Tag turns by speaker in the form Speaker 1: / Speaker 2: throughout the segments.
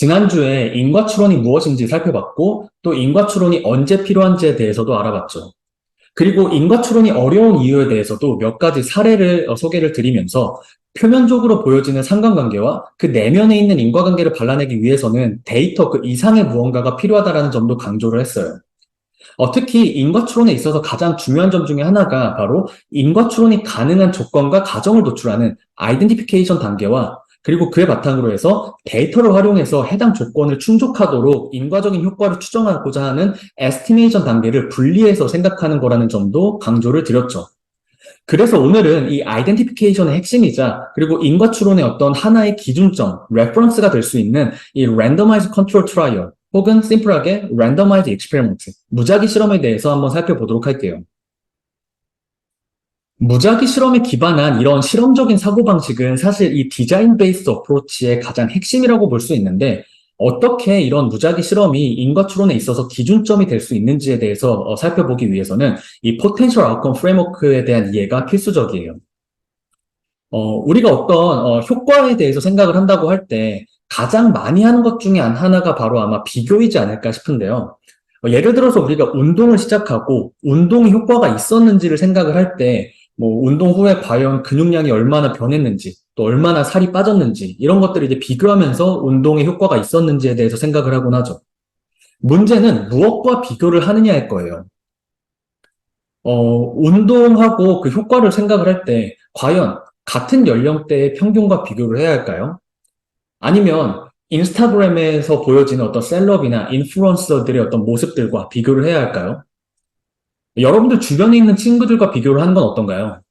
Speaker 1: 지난주에 인과추론이 무엇인지 살펴봤고, 또 인과추론이 언제 필요한지에 대해서도 알아봤죠. 그리고 인과추론이 어려운 이유에 대해서도 몇 가지 사례를 소개를 드리면서 표면적으로 보여지는 상관관계와 그 내면에 있는 인과관계를 발라내기 위해서는 데이터 그 이상의 무언가가 필요하다는 점도 강조를 했어요. 특히 인과추론에 있어서 가장 중요한 점 중에 하나가 바로 인과추론이 가능한 조건과 가정을 도출하는 아이덴티피케이션 단계와 그리고 그에 바탕으로 해서 데이터를 활용해서 해당 조건을 충족하도록 인과적인 효과를 추정하고자 하는 에스티메이션 단계를 분리해서 생각하는 거라는 점도 강조를 드렸죠. 그래서 오늘은 이 아이덴티피케이션의 핵심이자 그리고 인과추론의 어떤 하나의 기준점, 레퍼런스가 될 수 있는 이 randomized control trial 혹은 심플하게 randomized experiment, 무작위 실험에 대해서 한번 살펴보도록 할게요. 무작위 실험에 기반한 이런 실험적인 사고방식은 사실 이 디자인 베이스드 어프로치의 가장 핵심이라고 볼 수 있는데 어떻게 이런 무작위 실험이 인과추론에 있어서 기준점이 될 수 있는지에 대해서 살펴보기 위해서는 이 포텐셜 아웃컴 프레임워크에 대한 이해가 필수적이에요. 우리가 어떤 효과에 대해서 생각을 한다고 할 때 가장 많이 하는 것 중에 하나가 바로 아마 비교이지 않을까 싶은데요. 예를 들어서 우리가 운동을 시작하고 운동이 효과가 있었는지를 생각을 할 때 뭐 운동 후에 과연 근육량이 얼마나 변했는지 또 얼마나 살이 빠졌는지 이런 것들을 이제 비교하면서 운동에 효과가 있었는지에 대해서 생각을 하곤 하죠. 문제는 무엇과 비교를 하느냐일 거예요. 운동하고 그 효과를 생각을 할 때 과연 같은 연령대의 평균과 비교를 해야 할까요? 아니면 인스타그램에서 보여지는 어떤 셀럽이나 인플루언서들의 어떤 모습들과 비교를 해야 할까요? 여러분들 주변에 있는 친구들과 비교를 하는 건 어떤가요?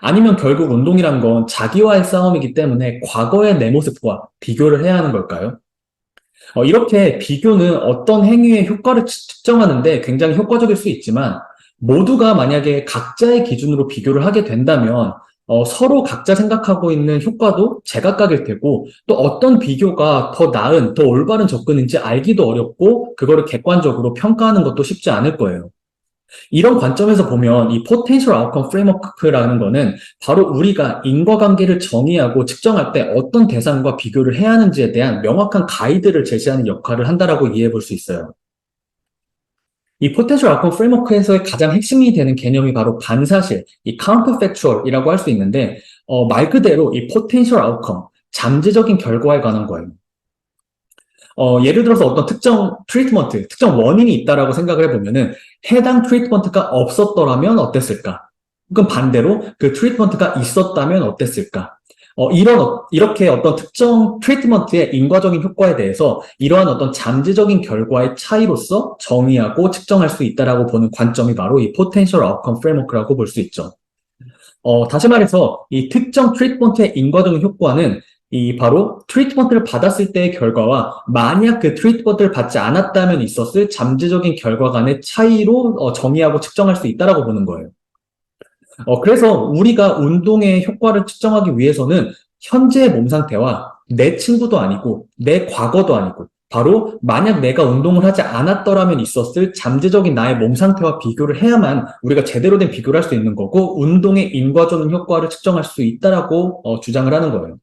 Speaker 1: 아니면 결국 운동이란 건 자기와의 싸움이기 때문에 과거의 내 모습과 비교를 해야 하는 걸까요? 이렇게 비교는 어떤 행위의 효과를 측정하는데 굉장히 효과적일 수 있지만 모두가 만약에 각자의 기준으로 비교를 하게 된다면 서로 각자 생각하고 있는 효과도 제각각일 테고 또 어떤 비교가 더 나은, 더 올바른 접근인지 알기도 어렵고 그거를 객관적으로 평가하는 것도 쉽지 않을 거예요. 이런 관점에서 보면 이 포텐셜 아웃컴 프레임워크라는 거는 바로 우리가 인과관계를 정의하고 측정할 때 어떤 대상과 비교를 해야 하는지에 대한 명확한 가이드를 제시하는 역할을 한다라고 이해해 볼 수 있어요. 이 포텐셜 아웃컴 프레임워크에서의 가장 핵심이 되는 개념이 바로 반사실, 이 카운터팩추얼이라고 할 수 있는데 말 그대로 이 포텐셜 아웃컴, 잠재적인 결과에 관한 거예요. 예를 들어서 어떤 특정 트리트먼트, 특정 원인이 있다라고 생각을 해보면은 해당 트리트먼트가 없었더라면 어땠을까? 혹은 반대로 그 트리트먼트가 있었다면 어땠을까? 이렇게 어떤 특정 트리트먼트의 인과적인 효과에 대해서 이러한 어떤 잠재적인 결과의 차이로서 정의하고 측정할 수 있다라고 보는 관점이 바로 이 포텐셜 아웃컴 프레임워크라고 볼 수 있죠. 다시 말해서 이 특정 트리트먼트의 인과적인 효과는 이 바로 트리트먼트를 받았을 때의 결과와 만약 그 트리트먼트를 받지 않았다면 있었을 잠재적인 결과 간의 차이로 정의하고 측정할 수 있다라고 보는 거예요. 그래서 우리가 운동의 효과를 측정하기 위해서는 현재의 몸 상태와 내 친구도 아니고 내 과거도 아니고 바로 만약 내가 운동을 하지 않았더라면 있었을 잠재적인 나의 몸 상태와 비교를 해야만 우리가 제대로 된 비교를 할 수 있는 거고 운동의 인과적인 효과를 측정할 수 있다라고 주장을 하는 거예요.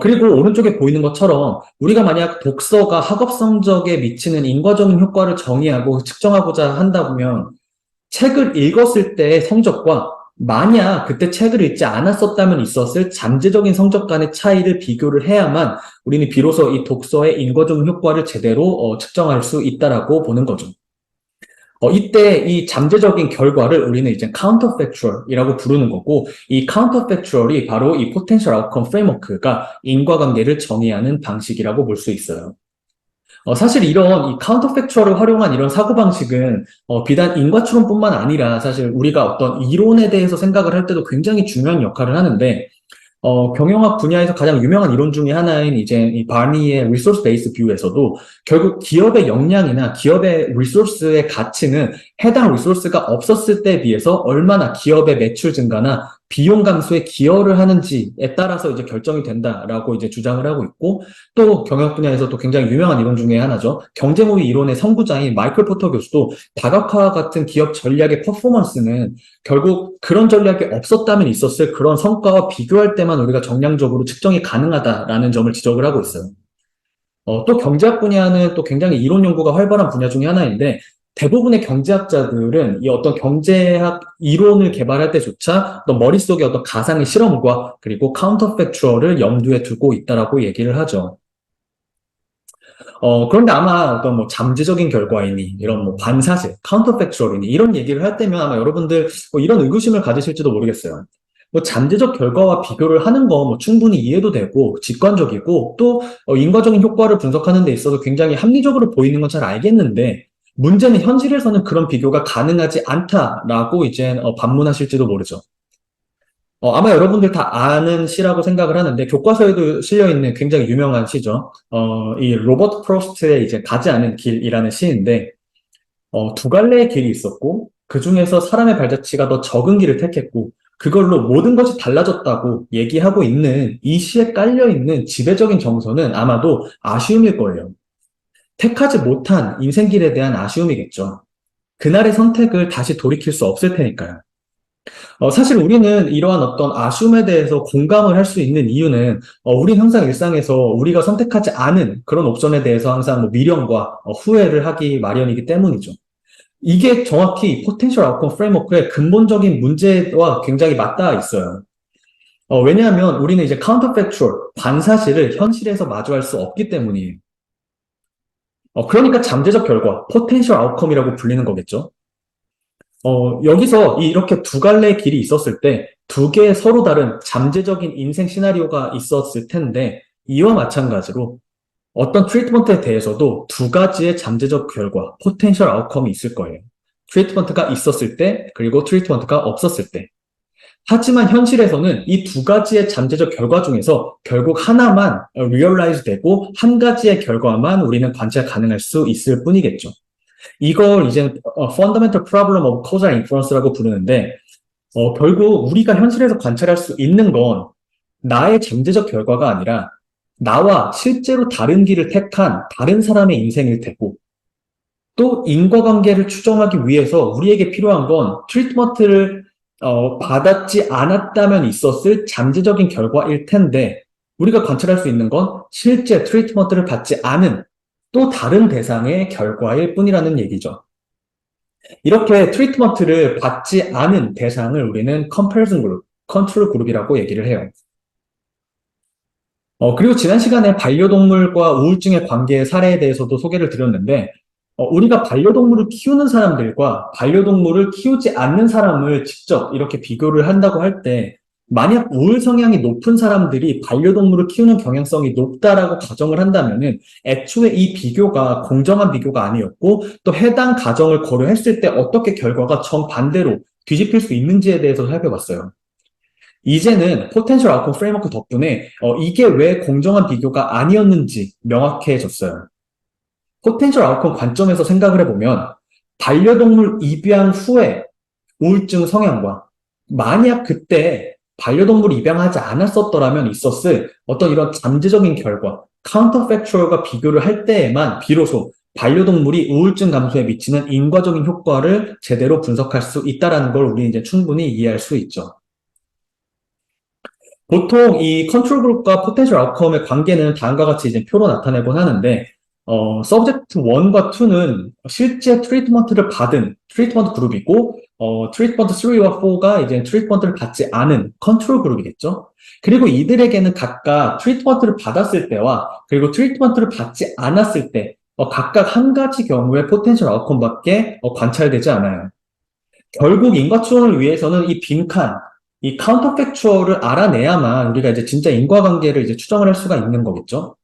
Speaker 1: 그리고 오른쪽에 보이는 것처럼 우리가 만약 독서가 학업 성적에 미치는 인과적인 효과를 정의하고 측정하고자 한다면 책을 읽었을 때의 성적과 만약 그때 책을 읽지 않았었다면 있었을 잠재적인 성적 간의 차이를 비교를 해야만 우리는 비로소 이 독서의 인과적인 효과를 제대로 측정할 수 있다라고 보는 거죠. 이때 이 잠재적인 결과를 우리는 이제 counterfactual이라고 부르는 거고 이 counterfactual이 바로 이 potential outcome framework가 인과관계를 정의하는 방식이라고 볼 수 있어요. 사실 이런 이 카운터팩추얼을 활용한 이런 사고방식은 비단 인과추론뿐만 아니라 사실 우리가 어떤 이론에 대해서 생각을 할 때도 굉장히 중요한 역할을 하는데 경영학 분야에서 가장 유명한 이론 중에 하나인 이제 이 바니의 리소스 베이스 뷰에서도 결국 기업의 역량이나 기업의 리소스의 가치는 해당 리소스가 없었을 때에 비해서 얼마나 기업의 매출 증가나 비용 감소에 기여를 하는지에 따라서 이제 결정이 된다라고 이제 주장을 하고 있고 또 경영학 분야에서 또 굉장히 유명한 이론 중에 하나죠. 경쟁우위 이론의 선구자인 마이클 포터 교수도 다각화와 같은 기업 전략의 퍼포먼스는 결국 그런 전략이 없었다면 있었을 그런 성과와 비교할 때만 우리가 정량적으로 측정이 가능하다라는 점을 지적을 하고 있어요. 또 경제학 분야는 또 굉장히 이론 연구가 활발한 분야 중에 하나인데 대부분의 경제학자들은 이 어떤 경제학 이론을 개발할 때조차 어떤 머릿속에 어떤 가상의 실험과 그리고 카운터 팩추얼을 염두에 두고 있다라고 얘기를 하죠. 그런데 아마 어떤 뭐 잠재적인 결과이니, 이런 뭐 반사실, 카운터팩추얼이니, 이런 얘기를 할 때면 아마 여러분들 뭐 이런 의구심을 가지실지도 모르겠어요. 뭐 잠재적 결과와 비교를 하는 거 뭐 충분히 이해도 되고, 직관적이고, 또 인과적인 효과를 분석하는 데 있어서 굉장히 합리적으로 보이는 건 잘 알겠는데, 문제는 현실에서는 그런 비교가 가능하지 않다라고 이제 반문하실지도 모르죠. 아마 여러분들 다 아는 시라고 생각을 하는데, 교과서에도 실려있는 굉장히 유명한 시죠. 이 로버트 프로스트의 이제 가지 않은 길이라는 시인데, 두 갈래의 길이 있었고, 그 중에서 사람의 발자취가 더 적은 길을 택했고, 그걸로 모든 것이 달라졌다고 얘기하고 있는 이 시에 깔려있는 지배적인 정서는 아마도 아쉬움일 거예요. 택하지 못한 인생길에 대한 아쉬움이겠죠. 그날의 선택을 다시 돌이킬 수 없을 테니까요. 사실 우리는 이러한 어떤 아쉬움에 대해서 공감을 할 수 있는 이유는, 우린 항상 일상에서 우리가 선택하지 않은 그런 옵션에 대해서 항상 뭐 미련과 후회를 하기 마련이기 때문이죠. 이게 정확히 포텐셜 아웃컴 프레임워크의 근본적인 문제와 굉장히 맞닿아 있어요. 왜냐하면 우리는 이제 카운터 팩추얼, 반사실을 현실에서 마주할 수 없기 때문이에요. 그러니까 잠재적 결과, 포텐셜 아웃컴이라고 불리는 거겠죠. 여기서 이렇게 두 갈래의 길이 있었을 때 두 개의 서로 다른 잠재적인 인생 시나리오가 있었을 텐데 이와 마찬가지로 어떤 트리트먼트에 대해서도 두 가지의 잠재적 결과, 포텐셜 아웃컴이 있을 거예요. 트리트먼트가 있었을 때, 그리고 트리트먼트가 없었을 때. 하지만 현실에서는 이 두 가지의 잠재적 결과 중에서 결국 하나만 리얼라이즈 되고 한 가지의 결과만 우리는 관찰 가능할 수 있을 뿐이겠죠. 이걸 이제 fundamental problem of causal inference라고 부르는데 결국 우리가 현실에서 관찰할 수 있는 건 나의 잠재적 결과가 아니라 나와 실제로 다른 길을 택한 다른 사람의 인생일 테고 또 인과관계를 추정하기 위해서 우리에게 필요한 건 트리트먼트를 받았지 않았다면 있었을 잠재적인 결과일 텐데 우리가 관찰할 수 있는 건 실제 트리트먼트를 받지 않은 또 다른 대상의 결과일 뿐이라는 얘기죠. 이렇게 트리트먼트를 받지 않은 대상을 우리는 컴패리즌 그룹, 컨트롤 그룹이라고 얘기를 해요. 그리고 지난 시간에 반려동물과 우울증의 관계 사례에 대해서도 소개를 드렸는데, 우리가 반려동물을 키우는 사람들과 반려동물을 키우지 않는 사람을 직접 이렇게 비교를 한다고 할 때, 만약 우울 성향이 높은 사람들이 반려동물을 키우는 경향성이 높다라고 가정을 한다면은, 애초에 이 비교가 공정한 비교가 아니었고, 또 해당 가정을 고려했을 때 어떻게 결과가 정반대로 뒤집힐 수 있는지에 대해서 살펴봤어요. 이제는 포텐셜 아웃컴 프레임워크 덕분에 이게 왜 공정한 비교가 아니었는지 명확해졌어요. 포텐셜 아웃컴 관점에서 생각을 해보면 반려동물 입양 후에 우울증 성향과 만약 그때 반려동물 입양하지 않았었더라면 있었을 어떤 이런 잠재적인 결과, 카운터 팩추얼과 비교를 할 때에만 비로소 반려동물이 우울증 감소에 미치는 인과적인 효과를 제대로 분석할 수 있다는 걸 우리 이제 충분히 이해할 수 있죠. 보통 이 컨트롤 그룹과 포텐셜 아웃컴의 관계는 다음과 같이 이제 표로 나타내곤 하는데, 서브젝트 1과 2는 실제 트리트먼트를 받은 트리트먼트 그룹이고, 트리트먼트 3와 4가 이제 트리트먼트를 받지 않은 컨트롤 그룹이겠죠. 그리고 이들에게는 각각 트리트먼트를 받았을 때와 그리고 트리트먼트를 받지 않았을 때, 각각 한 가지 경우의 포텐셜 아웃컴밖에 관찰되지 않아요. 결국 인과추론을 위해서는 이 빈칸, 이 카운터 팩추얼을 알아내야만 우리가 이제 진짜 인과관계를 이제 추정을 할 수가 있는 거겠죠.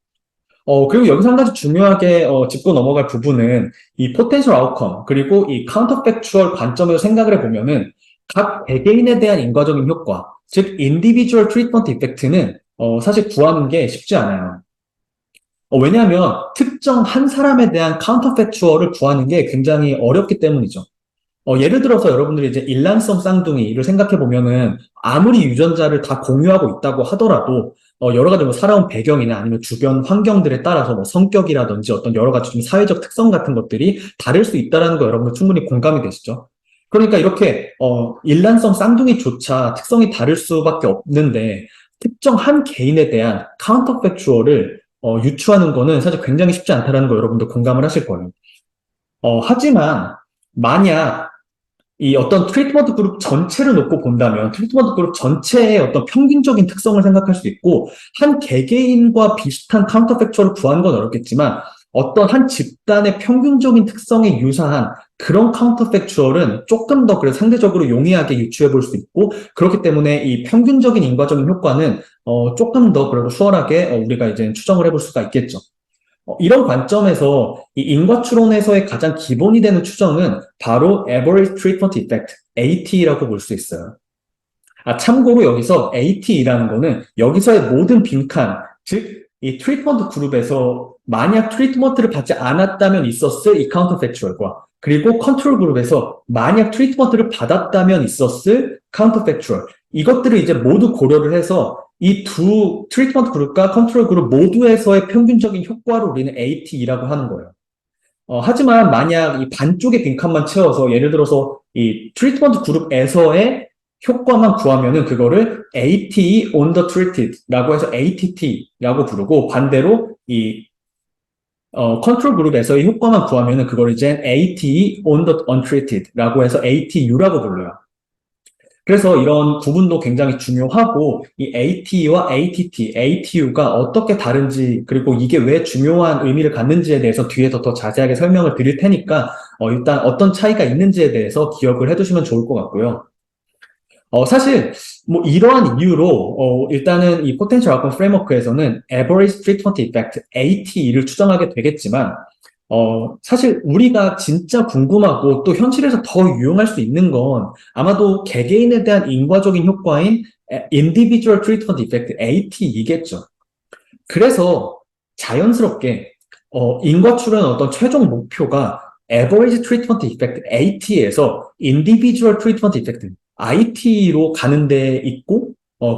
Speaker 1: 그리고 여기서 한 가지 중요하게 짚고 넘어갈 부분은 이 포텐셜 아웃컴 그리고 이 카운터 팩추얼 관점에서 생각을 해보면은 각 개개인에 대한 인과적인 효과, 즉 인디비주얼 트리트먼트 이펙트는 사실 구하는 게 쉽지 않아요. 왜냐하면 특정 한 사람에 대한 카운터 팩추얼을 구하는 게 굉장히 어렵기 때문이죠. 예를 들어서 여러분들이 이제 일란성 쌍둥이를 생각해 보면은 아무리 유전자를 다 공유하고 있다고 하더라도 여러 가지 뭐 살아온 배경이나 아니면 주변 환경들에 따라서 뭐 성격이라든지 어떤 여러 가지 좀 사회적 특성 같은 것들이 다를 수 있다는 거 여러분들 충분히 공감이 되시죠? 그러니까 이렇게 일란성 쌍둥이조차 특성이 다를 수밖에 없는데 특정 한 개인에 대한 카운터 팩추얼을 유추하는 거는 사실 굉장히 쉽지 않다는 거 여러분도 공감을 하실 거예요. 하지만 만약 이 어떤 트리트먼트 그룹 전체를 놓고 본다면 트리트먼트 그룹 전체의 어떤 평균적인 특성을 생각할 수 있고 한 개개인과 비슷한 카운터팩추얼을 구하는 건 어렵겠지만 어떤 한 집단의 평균적인 특성에 유사한 그런 카운터팩추얼은 조금 더 그래서 상대적으로 용이하게 유추해 볼 수 있고 그렇기 때문에 이 평균적인 인과적인 효과는 조금 더 그래도 수월하게 우리가 이제 추정을 해볼 수가 있겠죠. 이런 관점에서 이 인과추론에서의 가장 기본이 되는 추정은 바로 Average Treatment Effect, AT라고 볼 수 있어요. 참고로 여기서 AT라는 거는 여기서의 모든 빈칸, 즉, 이 트리트먼트 그룹에서 만약 트리트먼트를 받지 않았다면 있었을 이 카운터팩추얼과 그리고 컨트롤 그룹에서 만약 트리트먼트를 받았다면 있었을 카운터팩추얼 이것들을 이제 모두 고려를 해서 이 두 트리트먼트 그룹과 컨트롤 그룹 모두에서의 평균적인 효과를 우리는 AT라고 하는 거예요. 하지만 만약 이 반쪽의 빈칸만 채워서 예를 들어서 이 트리트먼트 그룹에서의 효과만 구하면은 그거를 AT on the treated라고 해서 ATT라고 부르고 반대로 이 컨트롤 그룹에서의 효과만 구하면은 그걸 이제 AT on the untreated라고 해서 ATU라고 불러요. 그래서 이런 구분도 굉장히 중요하고 이 AT와 ATT, ATU가 어떻게 다른지 그리고 이게 왜 중요한 의미를 갖는지에 대해서 뒤에서 더 자세하게 설명을 드릴 테니까 일단 어떤 차이가 있는지에 대해서 기억을 해두시면 좋을 것 같고요. 사실 뭐 이러한 이유로 일단은 이 Potential Outcome Framework에서는 Average Treatment Effect, AT를 추정하게 되겠지만 사실 우리가 진짜 궁금하고 또 현실에서 더 유용할 수 있는 건 아마도 개개인에 대한 인과적인 효과인 Individual Treatment Effect, AT이겠죠. 그래서 자연스럽게 인과출은 어떤 최종 목표가 Average Treatment Effect, AT에서 Individual Treatment Effect, IT로 가는 데 있고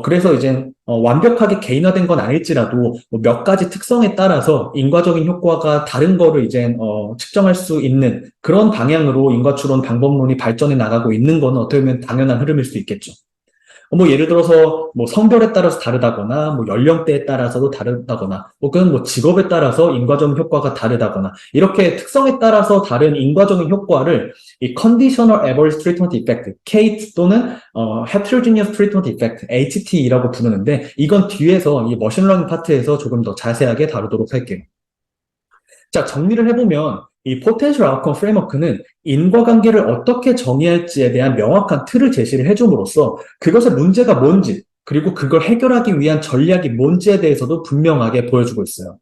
Speaker 1: 그래서 이제 완벽하게 개인화된 건 아닐지라도 뭐몇 가지 특성에 따라서 인과적인 효과가 다른 거를 이제 측정할 수 있는 그런 방향으로 인과추론 방법론이 발전해 나가고 있는 건 어떻게 보면 당연한 흐름일 수 있겠죠. 뭐 예를 들어서 뭐 성별에 따라서 다르다거나 뭐 연령대에 따라서도 다르다거나 혹은 뭐 직업에 따라서 인과적인 효과가 다르다거나 이렇게 특성에 따라서 다른 인과적인 효과를 이 Conditional Average Treatment Effect, CATE 또는 Heterogeneous Treatment Effect, HT라고 부르는데 이건 뒤에서 이 머신러닝 파트에서 조금 더 자세하게 다루도록 할게요. 자, 정리를 해보면 이 Potential Outcome Framework는 인과관계를 어떻게 정의할지에 대한 명확한 틀을 제시를 해줌으로써 그것의 문제가 뭔지 그리고 그걸 해결하기 위한 전략이 뭔지에 대해서도 분명하게 보여주고 있어요.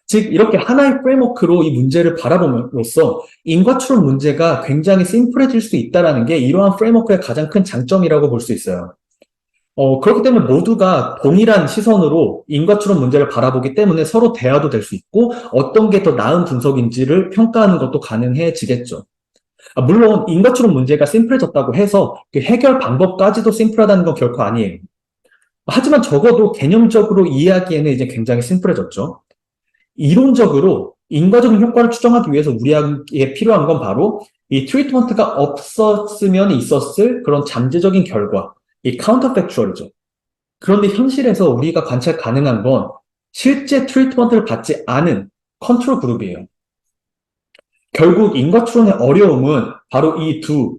Speaker 1: 즉 이렇게 하나의 프레임워크로 이 문제를 바라봄으로써 인과추론 문제가 굉장히 심플해질 수 있다는 게 이러한 프레임워크의 가장 큰 장점이라고 볼 수 있어요. 그렇기 때문에 모두가 동일한 시선으로 인과추론 문제를 바라보기 때문에 서로 대화도 될 수 있고 어떤 게 더 나은 분석인지를 평가하는 것도 가능해지겠죠. 물론 인과추론 문제가 심플해졌다고 해서 그 해결 방법까지도 심플하다는 건 결코 아니에요. 하지만 적어도 개념적으로 이해하기에는 이제 굉장히 심플해졌죠. 이론적으로 인과적인 효과를 추정하기 위해서 우리에게 필요한 건 바로 이 트리트먼트가 없었으면 있었을 그런 잠재적인 결과, 이 카운터팩추얼이죠. 그런데 현실에서 우리가 관찰 가능한 건 실제 트리트먼트를 받지 않은 컨트롤 그룹이에요. 결국 인과추론의 어려움은 바로 이 두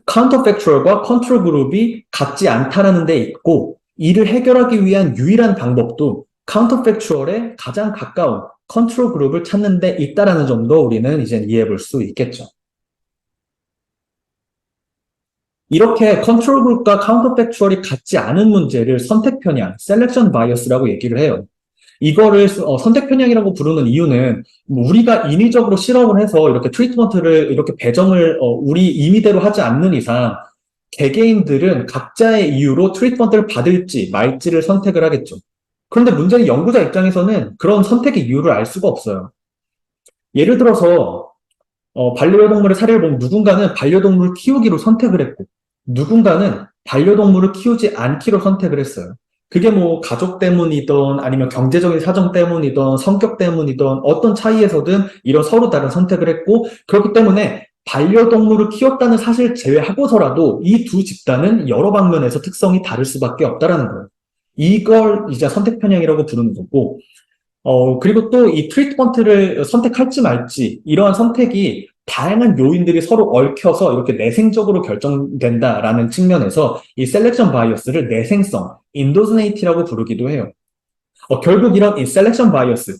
Speaker 1: 카운터팩추얼과 컨트롤 그룹이 같지 않다는 데 있고 이를 해결하기 위한 유일한 방법도 카운터팩추얼에 가장 가까운 컨트롤 그룹을 찾는 데 있다는 점도 우리는 이제 이해해 볼 수 있겠죠. 이렇게 컨트롤 그룹과 카운터팩추얼이 같지 않은 문제를 선택 편향, 셀렉션 바이어스라고 얘기를 해요. 이거를 선택 편향이라고 부르는 이유는 뭐 우리가 인위적으로 실험을 해서 이렇게 트리트먼트를 이렇게 배정을 우리 임의대로 하지 않는 이상 개개인들은 각자의 이유로 트리트먼트를 받을지 말지를 선택을 하겠죠. 그런데 문제는 연구자 입장에서는 그런 선택의 이유를 알 수가 없어요. 예를 들어서 반려동물의 사례를 보면 누군가는 반려동물을 키우기로 선택을 했고 누군가는 반려동물을 키우지 않기로 선택을 했어요. 그게 뭐 가족 때문이든 아니면 경제적인 사정 때문이든 성격 때문이든 어떤 차이에서든 이런 서로 다른 선택을 했고 그렇기 때문에 반려동물을 키웠다는 사실을 제외하고서라도 이 두 집단은 여러 방면에서 특성이 다를 수밖에 없다라는 거예요. 이걸 이제 선택 편향이라고 부르는 거고 그리고 또 이 트리트먼트를 선택할지 말지, 이러한 선택이 다양한 요인들이 서로 얽혀서 이렇게 내생적으로 결정된다라는 측면에서 이 셀렉션 바이어스를 내생성, 인도즈네이티라고 부르기도 해요. 결국 이런 이 셀렉션 바이어스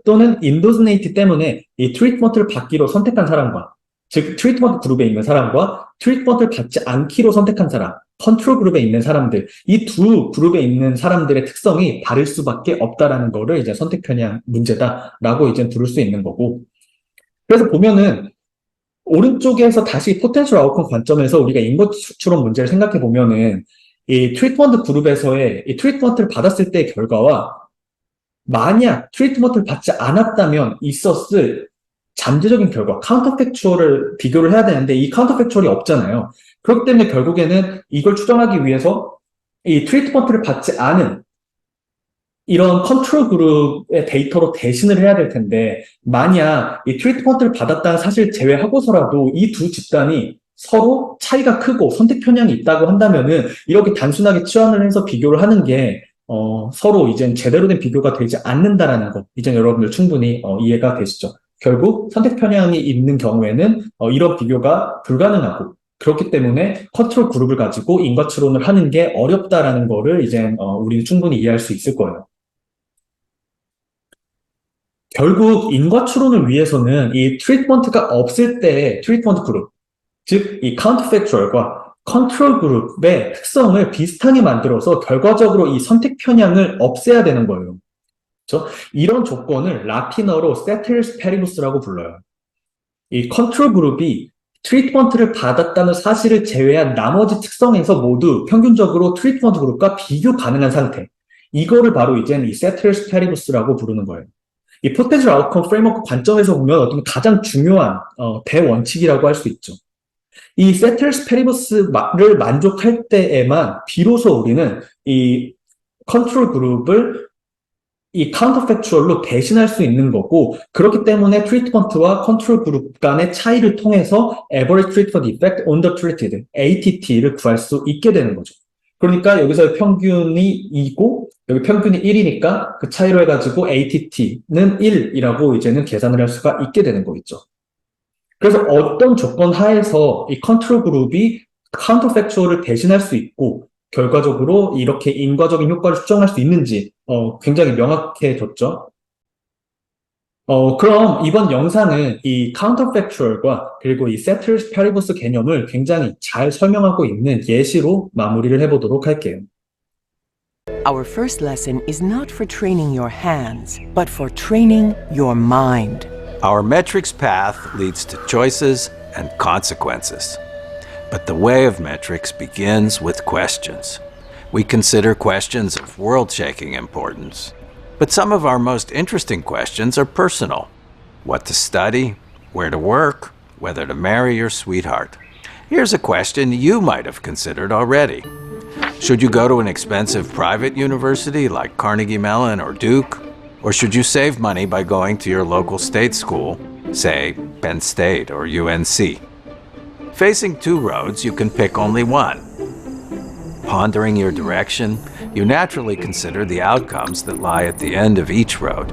Speaker 1: 또는 인도즈네이티 때문에 이 트리트먼트를 받기로 선택한 사람과, 즉 트리트먼트 그룹에 있는 사람과 트리트먼트를 받지 않기로 선택한 사람, 컨트롤 그룹에 있는 사람들, 이 두 그룹에 있는 사람들의 특성이 다를 수밖에 없다라는 거를 이제 선택 편향 문제다라고 이제 부를 수 있는 거고. 그래서 보면은 오른쪽에서 다시 포텐셜 아웃컴 관점에서 우리가 인거 추론 문제를 생각해 보면은 이 트리트먼트 그룹에서의 이 트리트먼트를 받았을 때의 결과와 만약 트리트먼트를 받지 않았다면 있었을 잠재적인 결과, 카운터팩추얼을 비교를 해야 되는데 이 카운터팩추얼이 없잖아요. 그렇기 때문에 결국에는 이걸 추정하기 위해서 이 트리트먼트를 받지 않은 이런 컨트롤 그룹의 데이터로 대신을 해야 될 텐데, 만약 이 트리트먼트를 받았다는 사실 제외하고서라도 이 두 집단이 서로 차이가 크고 선택 편향이 있다고 한다면은 이렇게 단순하게 치환을 해서 비교를 하는 게 서로 이젠 제대로 된 비교가 되지 않는다라는 것, 이제 여러분들 충분히 이해가 되시죠? 결국 선택 편향이 있는 경우에는 이런 비교가 불가능하고, 그렇기 때문에 컨트롤 그룹을 가지고 인과추론을 하는 게 어렵다라는 거를 이제 우리는 충분히 이해할 수 있을 거예요. 결국 인과추론을 위해서는 이 트리트먼트가 없을 때의 트리트먼트 그룹, 즉 이 카운터팩추얼과 컨트롤 그룹의 특성을 비슷하게 만들어서 결과적으로 이 선택 편향을 없애야 되는 거예요. 그렇죠? 이런 조건을 라틴어로 세테르스 페리부스라고 불러요. 이 컨트롤 그룹이 트리트먼트를 받았다는 사실을 제외한 나머지 특성에서 모두 평균적으로 트리트먼트 그룹과 비교 가능한 상태. 이거를 바로 이제는 이 세테르스 페리부스라고 부르는 거예요. 이 포텐셜 아웃컴 프레임워크 관점에서 보면 어떤 가장 중요한 대원칙이라고 할 수 있죠. 이 세틀스 페리버스를 만족할 때에만 비로소 우리는 이 컨트롤 그룹을 이 카운터팩추얼로 대신할 수 있는 거고, 그렇기 때문에 트리트먼트와 컨트롤 그룹 간의 차이를 통해서 Average Treatment Effect on the Treated, ATT를 구할 수 있게 되는 거죠. 그러니까 여기서 평균이 2고 여기 평균이 1이니까 그 차이로 해가지고 ATT는 1이라고 이제는 계산을 할 수가 있게 되는 거겠죠. 그래서 어떤 조건 하에서 이 컨트롤 그룹이 카운터팩추얼을 대신할 수 있고 결과적으로 이렇게 인과적인 효과를 추정할 수 있는지 굉장히 명확해졌죠. 그럼 이번 영상은 이 카운터팩추얼과 그리고 이 세틀스 페리버스 개념을 굉장히 잘 설명하고 있는 예시로 마무리를 해보도록 할게요.
Speaker 2: Our first lesson is not for training your hands, but for training your mind.
Speaker 3: Our metrics path leads to choices and consequences. But the way of metrics begins with questions. We consider questions of world-shaking importance. But some of our most interesting questions are personal. What to study, where to work, whether to marry your sweetheart. Here's a question you might have considered already. Should you go to an expensive private university like Carnegie Mellon or Duke? Or should you save money by going to your local state school, say Penn State or UNC? Facing two roads, you can pick only one. Pondering your direction, you naturally consider the outcomes that lie at the end of each road.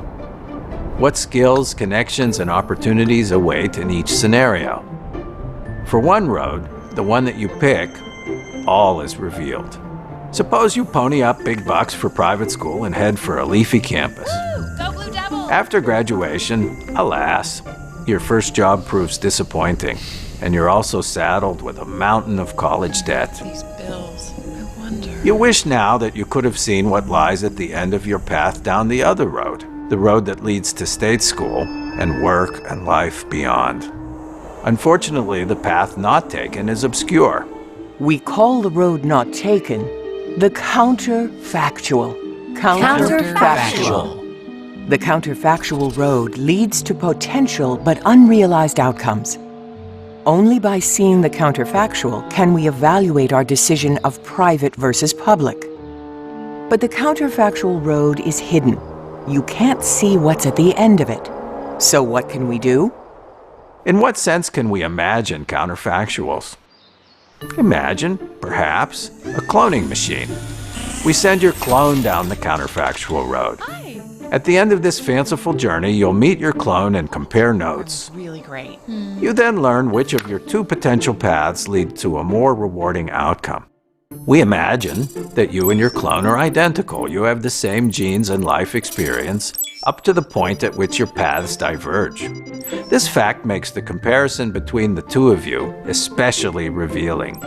Speaker 3: What skills, connections, and opportunities await in each scenario? For one road, the one that you pick, all is revealed. Suppose you pony up big bucks for private school and head for a leafy campus.
Speaker 4: Go Blue Devils!
Speaker 3: After graduation, alas, your first job proves disappointing, and you're also saddled with a mountain of college debt.
Speaker 4: These bills, I wonder.
Speaker 3: You wish now that you could have seen what lies at the end of your path down the other road, the road that leads to state school and work and life beyond. Unfortunately, the path not taken is obscure.
Speaker 2: We call the road not taken the counterfactual.
Speaker 4: Counterfactual.
Speaker 2: The counterfactual road leads to potential but unrealized outcomes. Only by seeing the counterfactual can we evaluate our decision of private versus public. But the counterfactual road is hidden. You can't see what's at the end of it. So what can we do?
Speaker 3: In what sense can we imagine counterfactuals? Imagine, perhaps, a cloning machine. We send your clone down the counterfactual road.
Speaker 4: Hi!
Speaker 3: At the end of this fanciful journey, you'll meet your clone and compare notes.
Speaker 5: Really great.
Speaker 3: You then learn which of your two potential paths lead to a more rewarding outcome. We imagine that you and your clone are identical. You have the same genes and life experience, up to the point at which your paths diverge. This fact makes the comparison between the two of you especially revealing.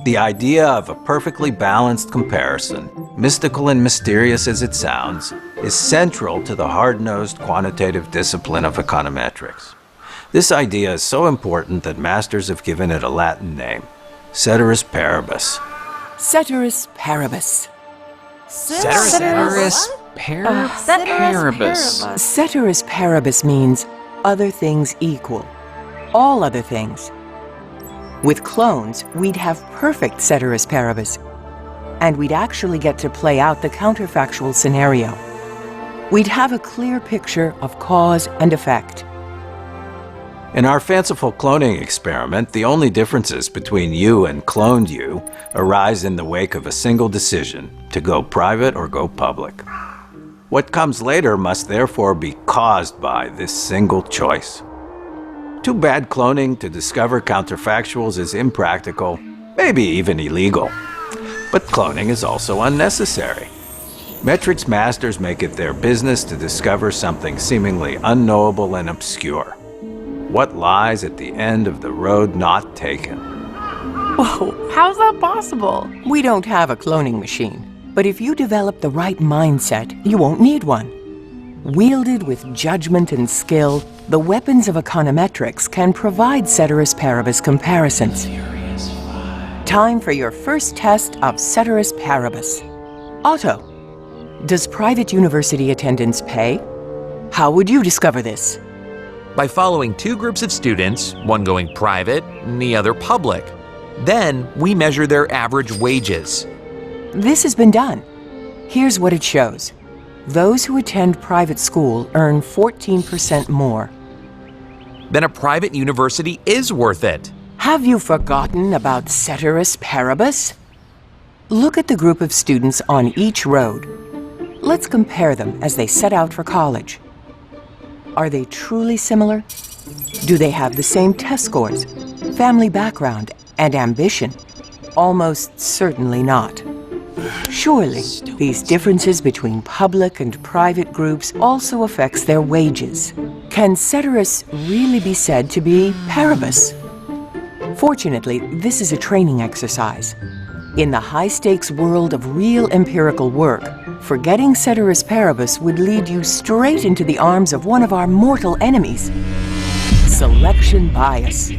Speaker 3: The idea of a perfectly balanced comparison, mystical and mysterious as it sounds, is central to the hard-nosed quantitative discipline of econometrics. This idea is so important that masters have given it a Latin name, Ceteris Paribus.
Speaker 2: Ceteris paribus.
Speaker 6: Ceteris paribus.
Speaker 2: Ceteris paribus means other things equal. All other things. With clones, we'd have perfect ceteris paribus. And we'd actually get to play out the counterfactual scenario. We'd have a clear picture of cause and effect.
Speaker 3: In our fanciful cloning experiment, the only differences between you and cloned you arise in the wake of a single decision to go private or go public. What comes later must therefore be caused by this single choice. Too bad cloning to discover counterfactuals is impractical, maybe even illegal. But cloning is also unnecessary. Metrics masters make it their business to discover something seemingly unknowable and obscure. What lies at the end of the road not taken?
Speaker 5: Whoa, how's that possible?
Speaker 2: We don't have a cloning machine, but if you develop the right mindset, you won't need one. Wielded with judgment and skill, the weapons of econometrics can provide ceteris paribus comparisons. Time for your first test of ceteris paribus. Otto, does private university attendance pay? How would you discover this?
Speaker 6: By following two groups of students, one going private and the other public. Then we measure their average wages.
Speaker 2: This has been done. Here's what it shows. Those who attend private school earn 14% more.
Speaker 6: Then a private university is worth it.
Speaker 2: Have you forgotten about ceteris paribus? Look at the group of students on each road. Let's compare them as they set out for college. Are they truly similar? Do they have the same test scores, family background, and ambition? Almost certainly not. Surely, these differences between public and private groups also affects their wages. Can ceteris really be said to be paribus? Fortunately, this is a training exercise. In the high-stakes world of real empirical work, forgetting ceteris paribus would lead you straight into the arms of one of our mortal enemies, selection bias.